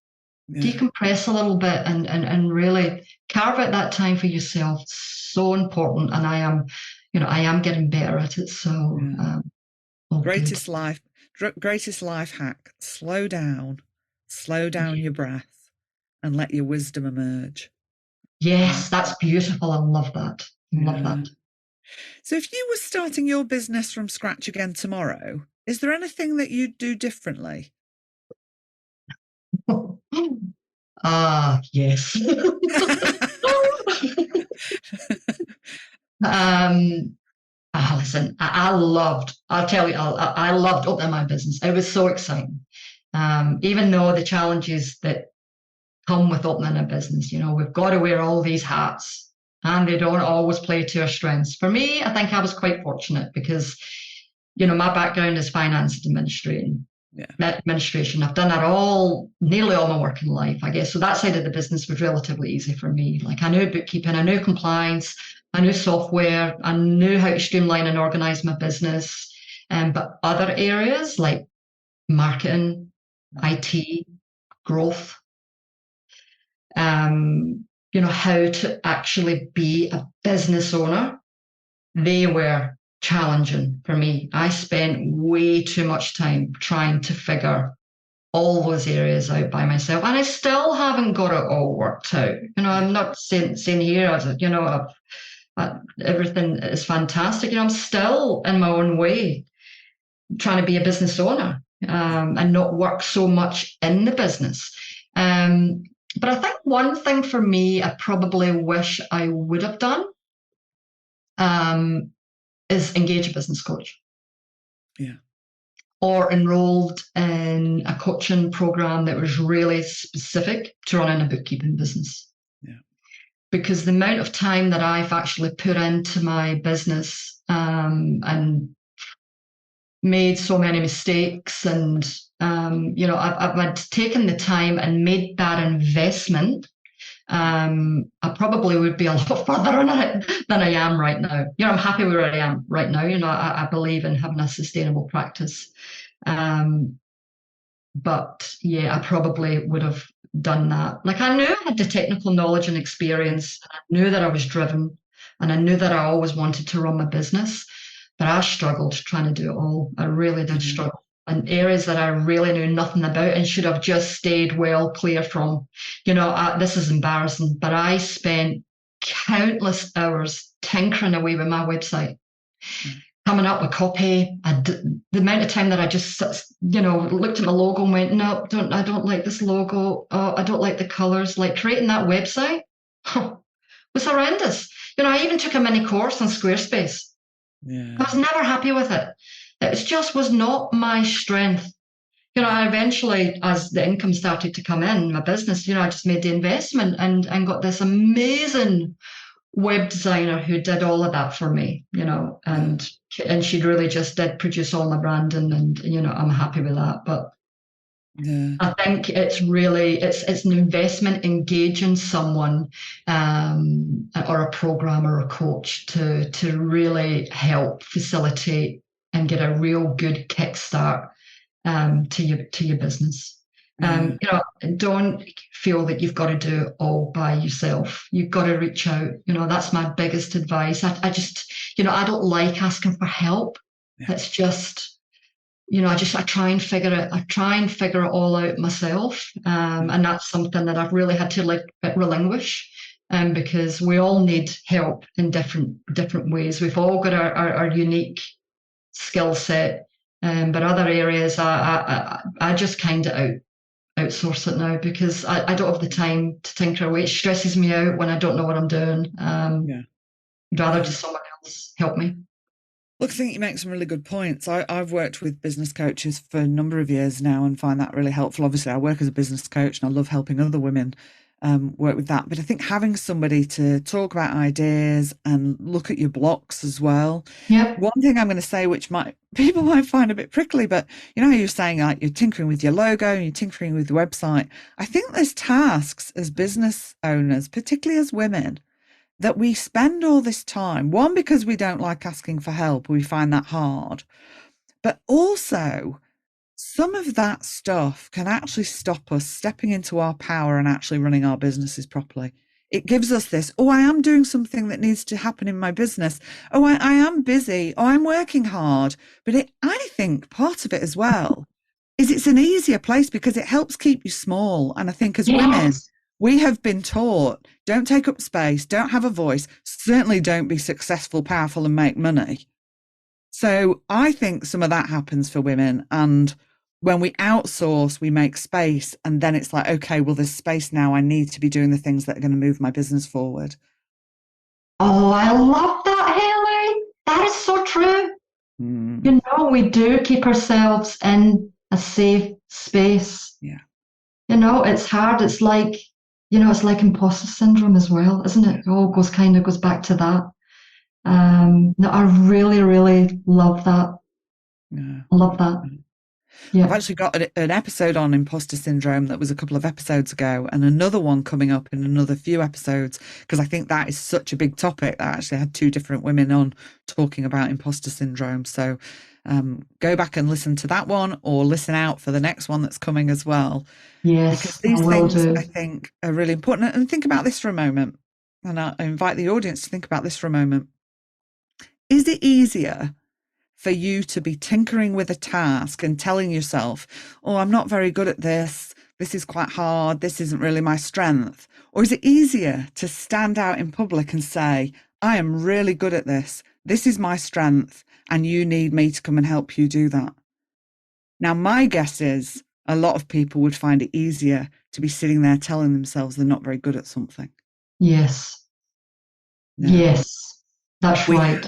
Yeah. decompress a little bit and really carve out that time for yourself. It's so important. And I am getting better at it. So, Yeah. all good. Greatest life hack: slow down your breath, and let your wisdom emerge. Yeah, Yes, that's beautiful. I love that. I love yeah. that. So, if you were starting your business from scratch again tomorrow, is there anything that you'd do differently? Ah, yes. um, listen, I'll tell you, I loved opening my business. It was so exciting. Even though the challenges that come with opening a business, we've got to wear all these hats and they don't always play to our strengths. For me, I think I was quite fortunate because, my background is finance Yeah, administration. I've done that nearly all my working life, I guess. So that side of the business was relatively easy for me. Like, I knew bookkeeping, I knew compliance, I knew software, I knew how to streamline and organize my business. But other areas like marketing, IT, growth, how to actually be a business owner, they were challenging for me. I spent way too much time trying to figure all those areas out by myself, and I still haven't got it all worked out. I'm not saying here, everything is fantastic. I'm still in my own way trying to be a business owner, and not work so much in the business. But I think one thing for me, I probably wish I would have done, is engage a business coach. Yeah. Or enrolled in a coaching program that was really specific to running a bookkeeping business. Yeah. Because the amount of time that I've actually put into my business, and made so many mistakes, and I've taken the time and made that investment. I probably would be a lot further on it than I am right now. I'm happy where I am right now. I believe in having a sustainable practice. But yeah, I probably would have done that. Like, I knew I had the technical knowledge and experience. I knew that I was driven, and I knew that I always wanted to run my business, but I struggled trying to do it all. I really did struggle. And areas that I really knew nothing about and should have just stayed well clear from. This is embarrassing, but I spent countless hours tinkering away with my website, coming up with copy. The amount of time that I just, looked at my logo and went, no, I don't like this logo. Oh, I don't like the colors. Like, creating that website was horrendous. I even took a mini course on Squarespace. Yeah. I was never happy with it. It just was not my strength. I eventually, as the income started to come in my business, I just made the investment and got this amazing web designer who did all of that for me, and she really just did produce all my branding, and I'm happy with that. But I think it's really it's an investment engaging someone, or a programmer or a coach to really help facilitate and get a real good kickstart, to your business. Don't feel that you've got to do it all by yourself. You've got to reach out. That's my biggest advice. I just, I don't like asking for help. It's just, I try and figure it. I try and figure it all out myself. And that's something that I've really had to relinquish. Because we all need help in different ways. We've all got our unique skill set. But other areas, I just kind of outsource it now, because I don't have the time to tinker away. It stresses me out when I don't know what I'm doing. I'd rather just someone else help me. Look, I think you make some really good points. I've worked with business coaches for a number of years now and find that really helpful. Obviously, I work as a business coach and I love helping other women work with that. But I think having somebody to talk about ideas and look at your blocks as well. Yep. One thing I'm going to say, which people might find a bit prickly, but you're saying, like, you're tinkering with your logo and you're tinkering with the website. I think there's tasks as business owners, particularly as women, that we spend all this time, one, because we don't like asking for help, we find that hard, but also some of that stuff can actually stop us stepping into our power and actually running our businesses properly. It gives us this, I am doing something that needs to happen in my business. I am busy. I'm working hard. But I think part of it as well is it's an easier place because it helps keep you small. And I think as women, we have been taught, don't take up space, don't have a voice, certainly don't be successful, powerful, and make money. So I think some of that happens for women. And when we outsource, we make space. And then it's like, okay, well, there's space now. I need to be doing the things that are going to move my business forward. Oh, I love that, Haley. That is so true. We do keep ourselves in a safe space. Yeah. It's hard. It's like, it's like imposter syndrome as well, isn't it? It all goes back to that. No, I really, really love that. Yeah. I love that. Yeah. I've actually got an episode on imposter syndrome that was a couple of episodes ago, and another one coming up in another few episodes, because I think that is such a big topic. I actually had two different women on talking about imposter syndrome. So go back and listen to that one, or listen out for the next one that's coming as well. Yes, because these things I think are really important. And think about this for a moment. And I invite the audience to think about this for a moment. Is it easier for you to be tinkering with a task and telling yourself, oh, I'm not very good at this. This is quite hard. This isn't really my strength. Or is it easier to stand out in public and say, I am really good at this. This is my strength. And you need me to come and help you do that. Now, my guess is a lot of people would find it easier to be sitting there telling themselves they're not very good at something. Yes. Yeah. Yes. That's We right.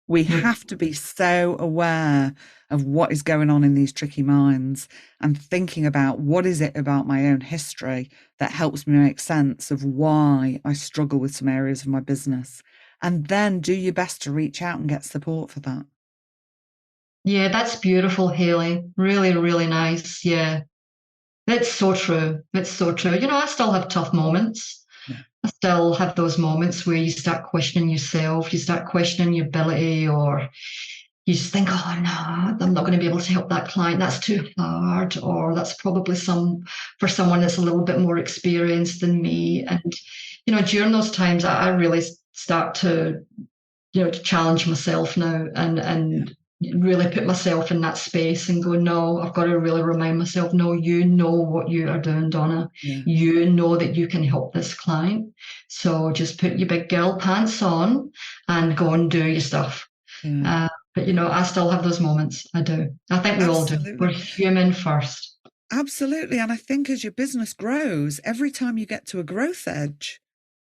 we have to be so aware of what is going on in these tricky minds and thinking about what is it about my own history that helps me make sense of why I struggle with some areas of my business, and then do your best to reach out and get support for that. Yeah, that's beautiful, Haley. Really, really nice. Yeah. It's so true. It's so true. I still have tough moments. Yeah. I still have those moments where you start questioning yourself, you start questioning your ability, or you just think, oh no, I'm not going to be able to help that client. That's too hard, or that's probably for someone that's a little bit more experienced than me. And during those times, I really start to challenge myself now and really put myself in that space and go, no, I've got to really remind myself, no, you know what you are doing, Donna. Yeah. You know that you can help this client. So just put your big girl pants on and go and do your stuff. Yeah. But I still have those moments. I do. I think we all do. We're Absolutely. human first. Absolutely. And I think as your business grows, every time you get to a growth edge,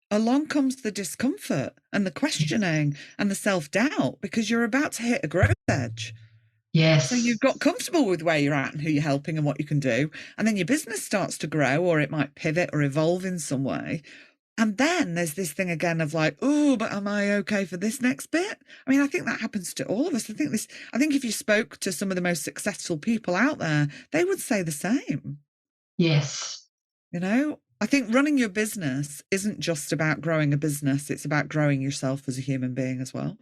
along comes the discomfort and the questioning and the self-doubt because you're about to hit a growth edge. Yes. So you've got comfortable with where you're at and who you're helping and what you can do. And then your business starts to grow, or it might pivot or evolve in some way. And then there's this thing again of like, oh, but am I okay for this next bit? I mean, I think that happens to all of us. I think if you spoke to some of the most successful people out there, they would say the same. Yes. I think running your business isn't just about growing a business. It's about growing yourself as a human being as well.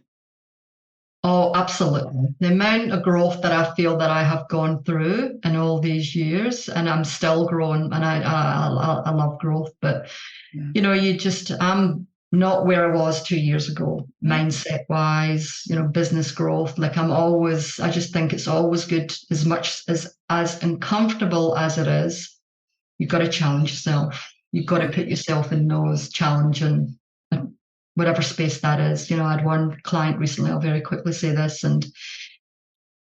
Oh, absolutely. The amount of growth that I feel that I have gone through in all these years, and I'm still growing, and I love growth, but I'm not where I was 2 years ago, mindset wise, business growth. Like I just think it's always good, as much as uncomfortable as it is, you've got to challenge yourself. You've got to put yourself in those challenging, whatever space that is. I had one client recently, I'll very quickly say this, and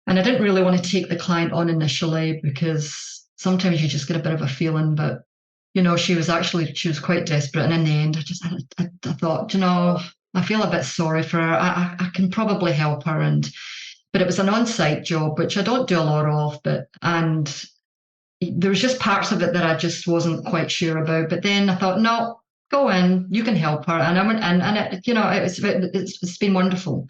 I didn't really want to take the client on initially because sometimes you just get a bit of a feeling, but she was quite desperate. And in the end, I thought, I feel a bit sorry for her. I can probably help her. But it was an on-site job, which I don't do a lot of, and there was just parts of it that I just wasn't quite sure about. But then I thought, no, go in, you can help her. And I went in, and it's been wonderful.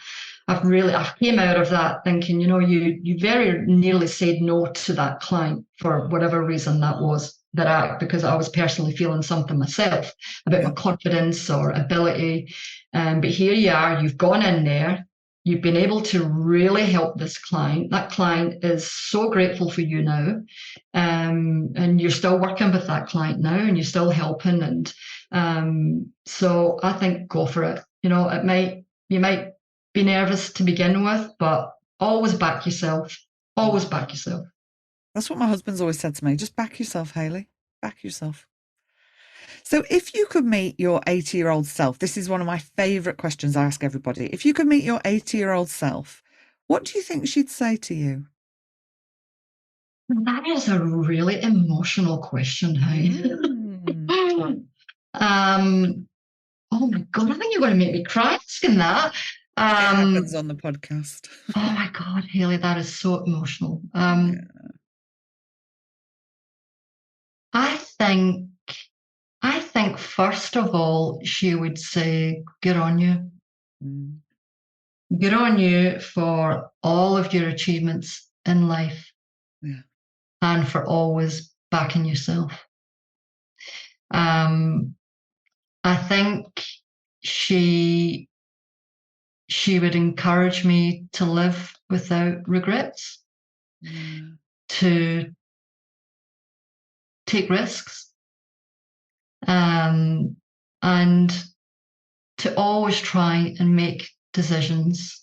I came out of that thinking, you very nearly said no to that client for whatever reason that was, because I was personally feeling something myself about my confidence or ability. But here you are, you've gone in there, you've been able to really help this client. That client is so grateful for you now. And you're still working with that client now, and you're still helping. And so I think go for it. You might be nervous to begin with, but always back yourself. Always back yourself. That's what my husband's always said to me. Just back yourself, Haley. Back yourself. So if you could meet your 80-year-old self, this is one of my favourite questions I ask everybody. If you could meet your 80-year-old self, what do you think she'd say to you? That is a really emotional question, hey? Oh my God, I think you're going to make me cry asking that. It happens on the podcast. Oh my God, Haley, that is so emotional. I think first of all, she would say, good on you. Good on you for all of your achievements in life. And for always backing yourself. I think she would encourage me to live without regrets, to take risks, and to always try and make decisions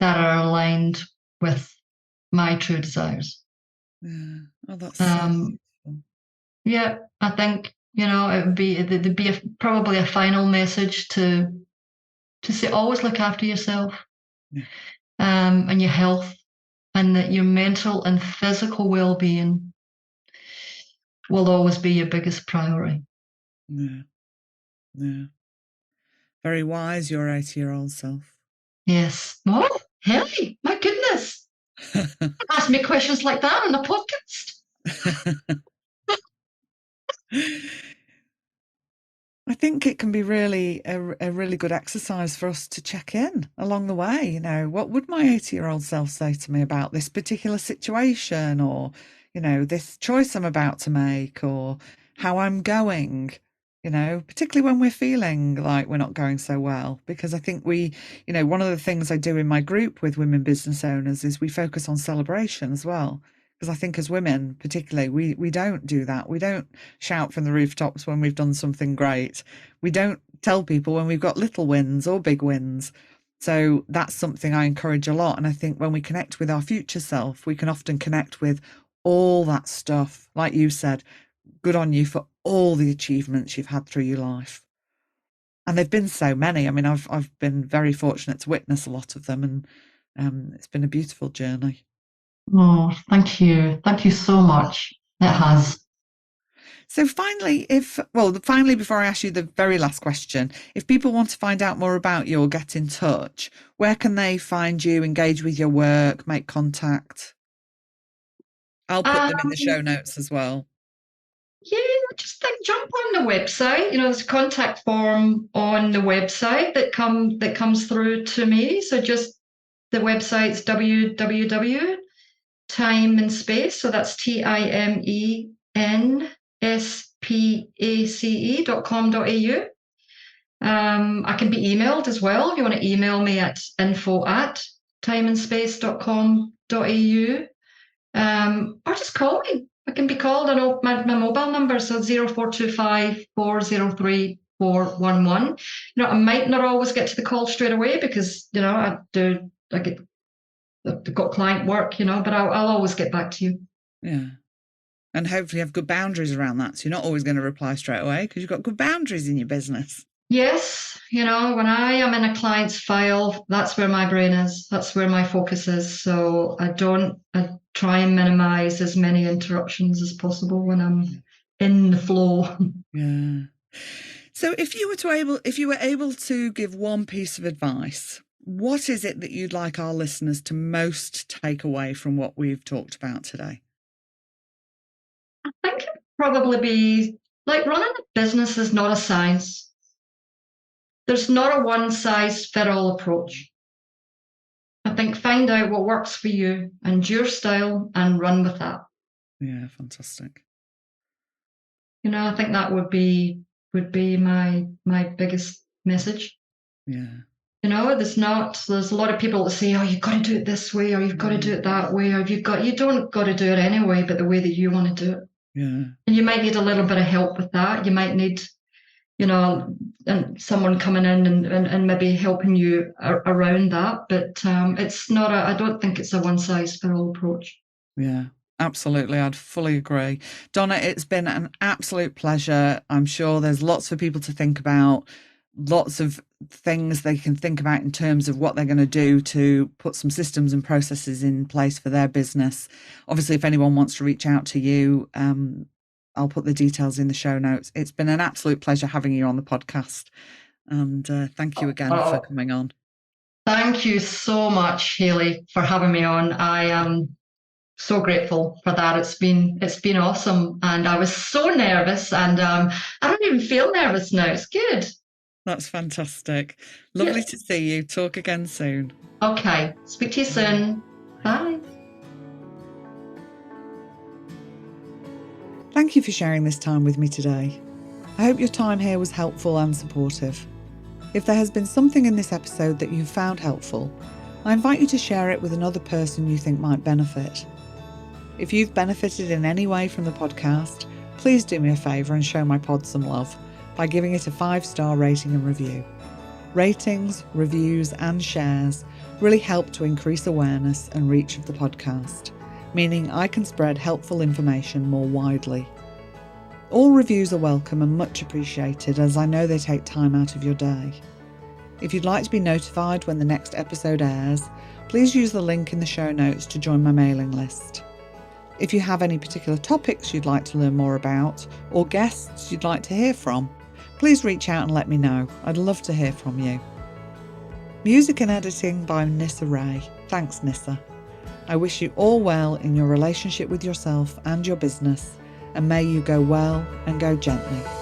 that are aligned with my true desires. Yeah. Oh, that's so beautiful. Yeah, I think, it would be, there'd be probably a final message to say, always look after yourself, Yeah. and your health, and that your mental and physical well-being will always be your biggest priority. Yeah. Yeah. Very wise, your 80-year-old self. Yes. Oh, Haley, my goodness. Ask me questions like that on the podcast. I think it can be really a really good exercise for us to check in along the way. What would my 80-year-old self say to me about this particular situation, or, this choice I'm about to make, or how I'm going, particularly when we're feeling like we're not going so well. Because I think one of the things I do in my group with women business owners is we focus on celebration as well. Because I think as women, particularly, we don't do that. We don't shout from the rooftops when we've done something great. We don't tell people when we've got little wins or big wins. So that's something I encourage a lot. And I think when we connect with our future self, we can often connect with all that stuff. Like you said, good on you for all the achievements you've had through your life. And they've been so many. I mean, I've been very fortunate to witness a lot of them, and it's been a beautiful journey. Oh, thank you. Thank you so much. It has. So finally, before I ask you the very last question, if people want to find out more about you or get in touch, where can they find you, engage with your work, make contact? I'll put them in the show notes as well. Yeah, just jump on the website. There's a contact form on the website that comes through to me. So just the website's www.timeandspace. So that's TIMENSPACE.com.au. I can be emailed as well if you want to email me at info@timeandspace.com.au, or just call me. I can be called on my mobile number, so 0425 403 411. I might not always get to the call straight away because I've got client work, but I'll always get back to you. Yeah. And hopefully you have good boundaries around that. So you're not always going to reply straight away because you've got good boundaries in your business. Yes, when I am in a client's file, that's where my brain is. That's where my focus is. So I try and minimize as many interruptions as possible when I'm in the flow. Yeah. So if you were able to give one piece of advice, what is it that you'd like our listeners to most take away from what we've talked about today? I think it would probably be like running a business is not a science. There's not a one size fit all approach. I think find out what works for you and your style and run with that. Yeah, fantastic. I think that would be my biggest message. Yeah. There's a lot of people that say, oh, you've got to do it this way, or you've got to do it that way, or you don't got to do it anyway, but the way that you want to do it. Yeah. And you might need a little bit of help with that. You might need, and someone coming in and maybe helping you around that. But it's not I don't think it's a one size fit all approach. Yeah. Absolutely. I'd fully agree. Donna, it's been an absolute pleasure. I'm sure there's lots for people to think about, lots of things they can think about in terms of what they're going to do to put some systems and processes in place for their business. Obviously, if anyone wants to reach out to you, I'll put the details in the show notes. It's been an absolute pleasure having you on the podcast. And thank you again for coming on. Thank you so much, Haley, for having me on. I am so grateful for that. It's been awesome, and I was so nervous, and I don't even feel nervous now. It's good. That's fantastic. Lovely to see you. Talk again soon. Okay. Speak to you soon. Bye. Thank you for sharing this time with me today. I hope your time here was helpful and supportive. If there has been something in this episode that you've found helpful, I invite you to share it with another person you think might benefit. If you've benefited in any way from the podcast, please do me a favour and show my pod some love by giving it a 5-star rating and review. Ratings, reviews and shares really help to increase awareness and reach of the podcast, meaning I can spread helpful information more widely. All reviews are welcome and much appreciated, as I know they take time out of your day. If you'd like to be notified when the next episode airs, please use the link in the show notes to join my mailing list. If you have any particular topics you'd like to learn more about, or guests you'd like to hear from, please reach out and let me know. I'd love to hear from you. Music and editing by Nissa Ray. Thanks, Nissa. I wish you all well in your relationship with yourself and your business, and may you go well and go gently.